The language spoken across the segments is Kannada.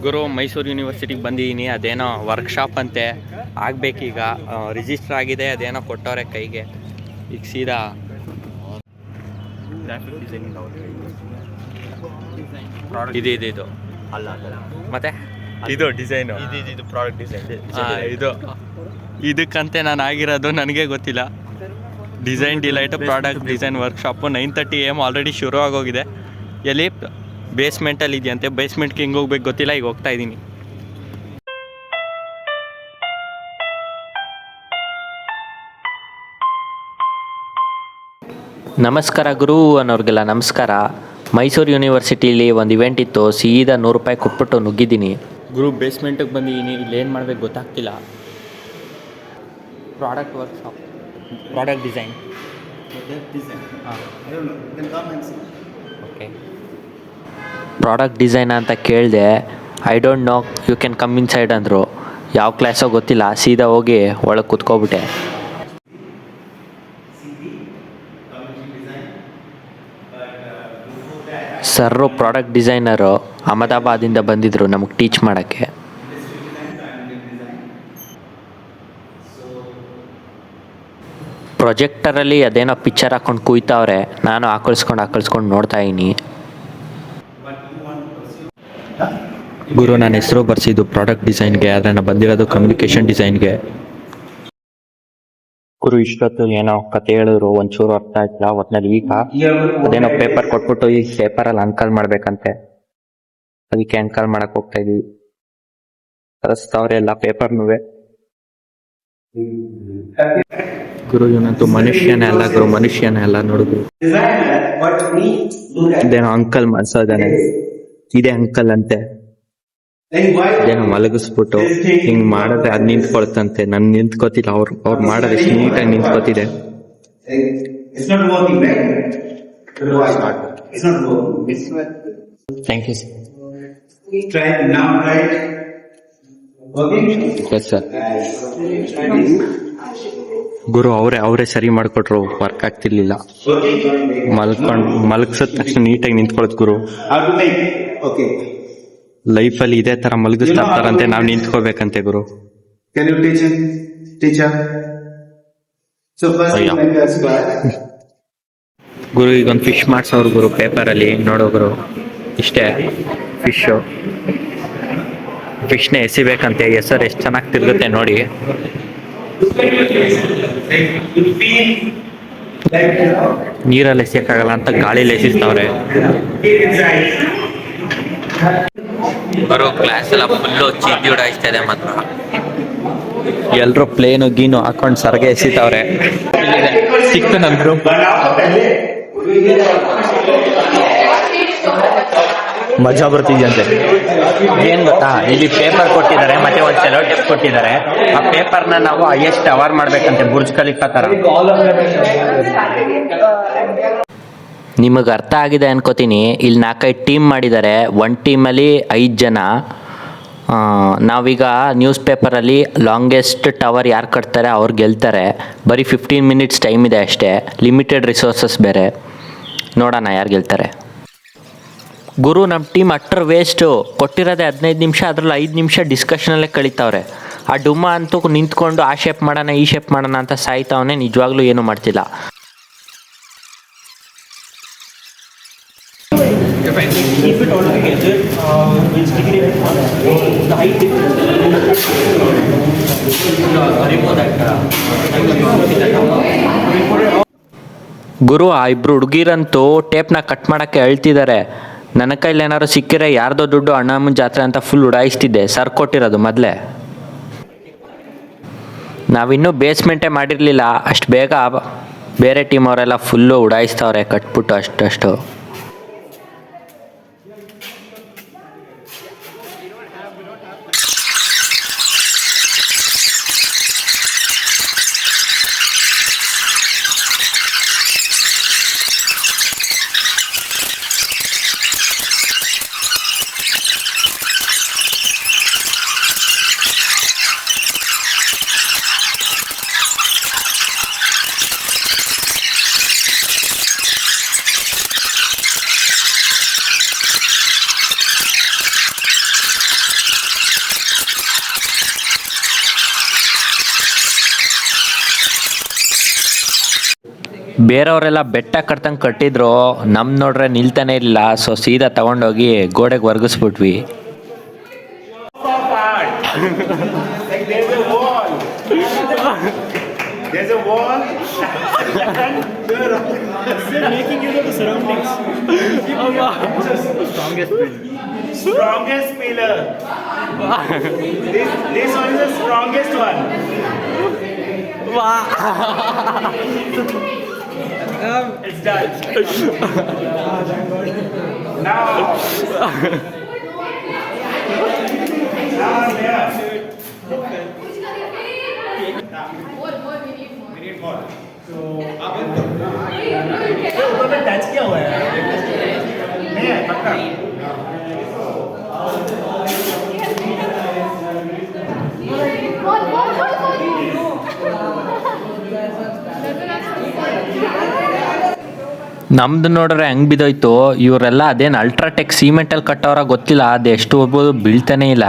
ಗುರು ಮೈಸೂರು ಯೂನಿವರ್ಸಿಟಿಗೆ ಬಂದಿದ್ದೀನಿ. ಅದೇನೋ ವರ್ಕ್ಶಾಪ್ ಅಂತೆ, ಆಗಬೇಕೀಗ. ರಿಜಿಸ್ಟರ್ ಆಗಿದೆ, ಅದೇನೋ ಕೊಟ್ಟವ್ರೆ ಕೈಗೆ. ಈಗ ಸೀದಾ ಗ್ರಾಫಿಕ್ ಡಿಸೈನಿಂಗ್ ಇದು ಅಲ್ಲ ಮತ್ತೆ ಇದು ಡಿಸೈನು ಇದು ಪ್ರಾಡಕ್ಟ್ ಡಿಸೈನ್ ಇದಕ್ಕಂತೆ ನಾನು ಆಗಿರೋದು ನನಗೆ ಗೊತ್ತಿಲ್ಲ. Design delight product design workshop 9:30 AM already ಶುರು ಆಗೋಗಿದೆ. ಎಲ್ಲಿ ಬೇಸ್ಮೆಂಟಲ್ಲಿ ಇದೆಯಂತೆ. ಬೇಸ್ಮೆಂಟ್ಗೆ ಹಿಂಗೆ ಹೋಗ್ಬೇಕು ಗೊತ್ತಿಲ್ಲ, ಈಗ ಹೋಗ್ತಾ ಇದ್ದೀನಿ. ನಮಸ್ಕಾರ ಗುರು ಅನ್ನೋರಿಗೆಲ್ಲ ನಮಸ್ಕಾರ. ಮೈಸೂರು ಯೂನಿವರ್ಸಿಟಿಲಿ ಒಂದು ಇವೆಂಟ್ ಇತ್ತು, ಸೀದಾ ₹100 ಕೊಟ್ಬಿಟ್ಟು ನುಗ್ಗಿದ್ದೀನಿ. ಗುರು ಬೇಸ್ಮೆಂಟಿಗೆ ಬಂದಿದ್ದೀನಿ. ಇಲ್ಲಿ ಏನು ಮಾಡ್ಬೇಕು ಗೊತ್ತಾಗ್ತಿಲ್ಲ. Product workshop, product design. Okay, product design ಅಂತ ಕೇಳಿದೆ. I don't know, you can come inside ಅಂದರು. ಯಾವ ಕ್ಲಾಸೋ ಗೊತ್ತಿಲ್ಲ, ಸೀದಾ ಹೋಗಿ ಒಳಗೆ ಕೂತ್ಕೊಬಿಟ್ಟೆ. ಸರ್ರು ಪ್ರಾಡಕ್ಟ್ ಡಿಸೈನರು ಅಹಮದಾಬಾದಿಂದ ಬಂದಿದ್ದರು ನಮಗೆ ಟೀಚ್ ಮಾಡೋಕ್ಕೆ. ಪ್ರೊಜೆಕ್ಟರಲ್ಲಿ ಅದೇನೋ ಪಿಕ್ಚರ್ ಹಾಕ್ಕೊಂಡು ಕುಯ್ತಾವ್ರೆ. ನಾನು ಹಾಕಳ್ಸ್ಕೊಂಡು ನೋಡ್ತಾ ಇದ್ದೀನಿ. ಗುರು ನನ್ನ ಹೆಸರು ಬರ್ಸಿದ್ದು ಪ್ರಾಡಕ್ಟ್ ಡಿಸೈನ್ಗೆ, ಆದರೆ ನಾನು ಬಂದಿರೋದು ಕಮ್ಯುನಿಕೇಷನ್ ಡಿಸೈನ್ಗೆ. ಗುರು ಇಷ್ಟೊತ್ತು ಏನೋ ಕತೆ ಹೇಳಿದ್ರು, ಒಂಚೂರು ಅರ್ಥ ಆಯ್ತಿಲ್ಲ. ಒಟ್ನಲ್ಲಿ ಈಗ ಅದೇನೋ ಪೇಪರ್ ಕೊಟ್ಬಿಟ್ಟು ಈ ಪೇಪರಲ್ಲಿ ಅಂಕಲ್ ಮಾಡ್ಬೇಕಂತೆ, ಅದಕ್ಕೆ ಅಂಕಲ್ ಮಾಡಕ್ ಹೋಗ್ತಾ ಇದೀವಿ. ಕಲಿಸ್ತವ್ರೆ ಎಲ್ಲ ಪೇಪರ್ನೂ. ಗುರು ಇವನಂತೂ ಮನುಷ್ಯನೇ ಅಲ್ಲ ಗುರು, ಮನುಷ್ಯನೇ ಅಲ್ಲ. ನೋಡುದು ಇದೇನೋ ಅಂಕಲ್ ಮಾಡ್ಸೋದಾನೆ, ಇದೇ ಅಂಕಲ್ ಅಂತೆ. ಇದೇನೋ ಮಲಗಿಸ್ಬಿಟ್ಟು ಹಿಂಗ್ ಮಾಡಿದ್ರೆ ಅದ್ ನಿಂತ್ಕೊಳ್ತಂತೆ. ನನ್ ನಿಂತ್ಕೋತಿಲ್ಲ, ಅವ್ರು ಮಾಡೋದು ಎಷ್ಟು ನೀಟಾಗಿ ನಿಂತ್ಕೋತಿದೆ. Thank you sir. ಗುರು ಅವರೇ ಸರಿ ಮಾಡ್ಕೊಟ್ರು, ವರ್ಕ್ ಆಗ್ತಿರ್ಲಿಲ್ಲ. ಮಲಗಿಸಿದ ತಕ್ಷಣ ನೀಟಾಗಿ ನಿಂತ್ಕೊಳತ್ ಗುರು. ಲೈಫಲ್ಲಿ ಇದೇ ತರ ಮಲಗಿಸ್ತಾ ಇರ್ತಾರಂತೆ, ನಾವು ನಿಂತ್ಕೋಬೇಕಂತೆ ಗುರು. ಗುರು ಈಗೊಂದು ಫಿಶ್ ಮಾಡ್ಸೋರು ಗುರು ಪೇಪರಲ್ಲಿ. ನೋಡೋ ಗುರು, ಇಷ್ಟೇ ಫಿಶ್ನ ಎಸಿಬೇಕಂತೆ. ಹೆಸರು ಎಷ್ಟು ಚೆನ್ನಾಗಿ ತಿರುಗುತ್ತೆ ನೋಡಿ. ನೀರಲ್ಲಿ ಎಸಿಯಕ್ಕಾಗಲ್ಲ ಅಂತ ಗಾಳಿಲಿ ಎಸಿಸ್ತವ್ರೆ. ಬರೋ ಕ್ಲಾಸ್ ಎಲ್ಲ ಫುಲ್ಲು ಚಿಂದಿ ಉಡಾಯಿಸ್ತಾ ಇದೆ ಮಾತ್ರ. ಎಲ್ರು ಪ್ಲೇನು ಗೀನು ಹಾಕೊಂಡು ಸರ್ಗೆ ಎಸಿತಾವ್ರೆ. ಸಿಕ್ತು ನಮ್ ಗ್ರೂಪ್. ಮಜಾ ಬರ್ತಿದ್ಯಂತೆ. ಏನ್ ಗೊತ್ತಾ, ಇಲ್ಲಿ ಪೇಪರ್ ಕೊಟ್ಟಿದ್ದಾರೆ, ಮತ್ತೆ ಒಂದು ಸೆಲೋ ಟೇಪ್ ಕೊಟ್ಟಿದ್ದಾರೆ. ಆ ಪೇಪರ್ನ ನಾವು ಹೈಯೆಸ್ಟ್ ಅವರ್ ಮಾಡ್ಬೇಕಂತೆ, ಬುರ್ಜ್ ಖಲೀಫಾ ತರ. ನಿಮಗೆ ಅರ್ಥ ಆಗಿದೆ ಅನ್ಕೋತೀನಿ. ಇಲ್ಲಿ 4-5 ಟೀಮ್ ಮಾಡಿದ್ದಾರೆ. ಒಂದು ಟೀಮಲ್ಲಿ 5 ಜನ. ನಾವೀಗ ನ್ಯೂಸ್ ಪೇಪರಲ್ಲಿ ಲಾಂಗೆಸ್ಟ್ ಟವರ್ ಯಾರು ಕಟ್ತಾರೆ ಅವ್ರು ಗೆಲ್ತಾರೆ. ಬರೀ 15 ಮಿನಿಟ್ಸ್ ಟೈಮ್ ಇದೆ ಅಷ್ಟೇ, ಲಿಮಿಟೆಡ್ ರಿಸೋರ್ಸಸ್ ಬೇರೆ. ನೋಡೋಣ ಯಾರು ಗೆಲ್ತಾರೆ. ಗುರು ನಮ್ಮ ಟೀಮ್ ಅಟ್ರ್ ವೇಸ್ಟು. ಕೊಟ್ಟಿರೋದೇ 15 ನಿಮಿಷ, ಅದರಲ್ಲಿ 5 ನಿಮಿಷ ಡಿಸ್ಕಷನಲ್ಲೇ ಕಳೀತಾವ್ರೆ. ಆ ಡುಮ್ಮ ಅಂತೂ ನಿಂತ್ಕೊಂಡು ಆ ಶೇಪ್ ಮಾಡೋಣ ಈ ಶೇಪ್ ಮಾಡೋಣ ಅಂತ ಸಾಯ್ತಾವನೆ, ನಿಜವಾಗ್ಲೂ ಏನೂ ಮಾಡ್ತಿಲ್ಲ. ಗುರು ಆ ಇಬ್ರು ಹುಡುಗಿರಂತೂ ಟೇಪ್ನ ಕಟ್ ಮಾಡೋಕ್ಕೆ ಅಳ್ತಿದ್ದಾರೆ. ನನ್ನ ಕೈಲಿ ಏನಾದ್ರು ಸಿಕ್ಕಿದ್ರೆ ಯಾರ್ದೋ ದುಡ್ಡು ಅಣ್ಣಮ್ಮನ ಜಾತ್ರೆ ಅಂತ ಫುಲ್ ಉಡಾಯಿಸ್ತಿದ್ದೆ. ಸರ್ ಕೊಟ್ಟಿರೋದು ಮೊದಲೇ. ನಾವಿನ್ನೂ ಬೇಸ್ಮೆಂಟೇ ಮಾಡಿರಲಿಲ್ಲ, ಅಷ್ಟು ಬೇಗ ಬೇರೆ ಟೀಮ್ ಅವರೆಲ್ಲ ಫುಲ್ಲು ಉಡಾಯಿಸ್ತವ್ರೆ ಕಟ್ಬಿಟ್ಟು ಅಷ್ಟು. ಬೇರೆಯವರೆಲ್ಲ ಬೆಟ್ಟ ಕಟ್ತಂಗೆ ಕಟ್ಟಿದ್ರು, ನಮ್ ನೋಡ್ರೆ ನಿಲ್ತಾನೆ ಇಲ್ಲ. ಸೊ ಸೀದಾ ತಗೊಂಡೋಗಿ ಗೋಡೆಗೆ ವರ್ಗಿಸ್ಬಿಟ್ವಿ. Like there's a wall. There's a wall. And Still making use of the surroundings. strongest pillar. This one is the strongest one. It's done. Now. Now I'm here. ऊपर में टच किया हुआ है नहीं है पक्का ನಮ್ದು ನೋಡ್ರೆ ಹೆಂಗ್ ಬಿದ್ದೋಯ್ತು. ಇವರೆಲ್ಲ ಅದೇನು ಅಲ್ಟ್ರಾಟೆಕ್ ಸಿಮೆಂಟಲ್ಲಿ ಕಟ್ಟೋರ ಗೊತ್ತಿಲ್ಲ, ಅದು ಎಷ್ಟು ಹೋಗ್ಬೋದು ಬೀಳ್ತಾನೆ ಇಲ್ಲ.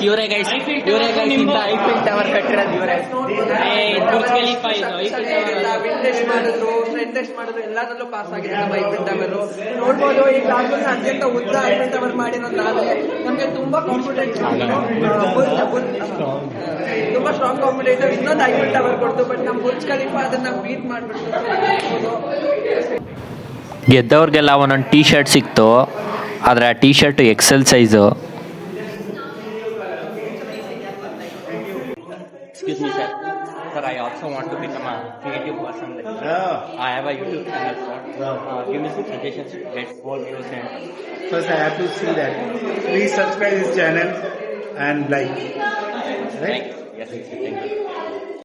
ಇವರೇ ಗೈಸ್ ಇಂದ ಐಫಿಲ್ ಟವರ್ ಕಟ್ಟಿರೋದು ಇವರೇ. ಬುರ್ಜ್ ಖಲೀಫಾ ಇದು ಐಫಿಲ್ ಟವರ್ ವಿಂಟೇಜ್ ಮಾಡಿದ್ರು, ಟ್ರೆಂಡ್ ಟೆಸ್ಟ್ ಮಾಡಿದ್ರು, ಎಲ್ಲದರಲ್ಲೂ ಪಾಸ್ ಆಗಿದೆ ನಮ್ಮ ಐಫಿಲ್ ಟವರ್. ನೋಡ್ಬೋದು ಈ ಲಾಕ್ಡೌನ್ ಅತ್ಯಂತ ಉದ್ದ ಐಫಿಲ್ ಟವರ್ ಮಾಡಿರೋದು ನಾವೇ. ನಮಗೆ ತುಂಬಾ ಕಾಂಪಿಟೇಟಿವ್, ತುಂಬಾ ಸ್ಟ್ರಾಂಗ್ ಕಾಂಪಿಟೇಟಿವ್ ಇನ್ನೊಂದು ಐಫಿಲ್ ಟವರ್ ಕೊಡ್ತು. ಬಟ್ ನಮ್ಮ ಬುರ್ಜ್ ಖಲೀಫಾ ಅದನ್ನ ಬೀಟ್ ಮಾಡ್ಬಿಟ್ಟು ಗೆದ್ದವ್ರಿಗೆಲ್ಲ ಒಂದೊಂದು ಟೀ ಶರ್ಟ್ ಸಿಕ್ತು, ಆದರೆ ಆ T shirt Excel size. Excuse me, sir. Sir, I also want to become a creative person. I have a YouTube channel, sir. Give me some suggestions to get more views and. first I have to see that please subscribe this channel and like right Yes, thank you.